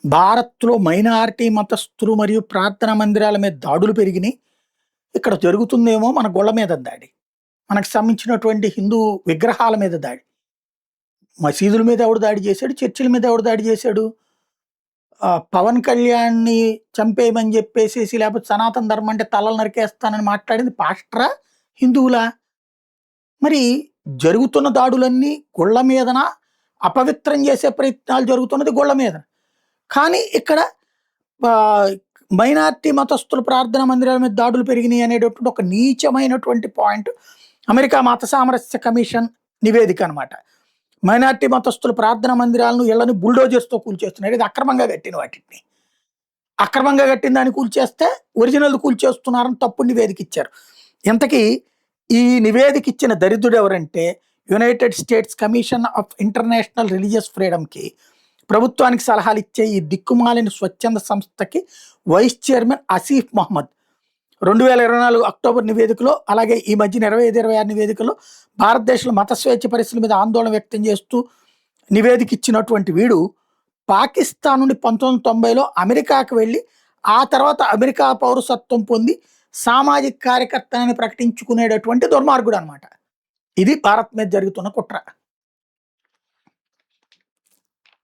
భారత్‌లో మైనారిటీ మతస్థులు మరియు ప్రార్థనా మందిరాల మీద దాడులు పెరిగినియి. ఇక్కడ జరుగుతుందేమో మన గోళ్ళ మీద దాడి. మనకు సంబంధించినటువంటి హిందూ విగ్రహాల మీద దాడి. మసీదుల మీద ఎవడు దాడి చేశాడు? చర్చిల మీద ఎవడు దాడి చేశాడు? పవన్ కళ్యాణ్‌ని చంపేయమని చెప్పేసేసి లేకపోతే సనాతన ధర్మం అంటే తలలు నరికేస్తానని మాట్లాడింది పాస్టరా? హిందువులా? మరి జరుగుతున్న దాడులన్నీ గుళ్ళ మీదన, అపవిత్రం చేసే ప్రయత్నాలు జరుగుతున్నది గుళ్ళ మీద. కానీ ఇక్కడ ఆహ్, మైనారిటీ మతస్థుల ప్రార్థనా మందిరాల మీద దాడులు పెరిగినాయి అనేటటువంటి ఒక నీచమైనటువంటి పాయింట్ అమెరికా మత సామరస్య కమిషన్ నివేదిక అనమాట. మైనారిటీ మతస్థుల ప్రార్థనా మందిరాలను, ఇళ్లను బుల్డోజర్స్‌తో కూల్చేస్తున్నారు. ఇది అక్రమంగా కట్టిన వాటిని. అక్రమంగా కట్టిన దాన్ని కూల్చేస్తే ఒరిజినల్ కూల్చేస్తున్నారని తప్పుడు నివేదిక ఇచ్చారు. ఇంతకీ ఈ నివేదిక ఇచ్చిన దరిద్రుడు ఎవరంటే United States Commission of International Religious ఫ్రీడమ్‌కి ప్రభుత్వానికి సలహాలు ఇచ్చే ఈ దిక్కుమాలిన స్వచ్ఛంద సంస్థకి vice chairman Asif Mohammed 2024 October నివేదికలో, అలాగే ఈ మధ్యన 25, 26 నివేదికలో భారతదేశంలో మత స్వేచ్ఛ పరిస్థితుల మీద ఆందోళన వ్యక్తం చేస్తూ నివేదిక ఇచ్చినటువంటి వీడు పాకిస్తాన్ నుండి 1990లో అమెరికాకు వెళ్ళి ఆ తర్వాత అమెరికా పౌరసత్వం పొంది సామాజిక కార్యకర్తని ప్రకటించుకునేటటువంటి దుర్మార్గుడు అనమాట. ఇది భారత్ మీద జరుగుతున్న కుట్ర.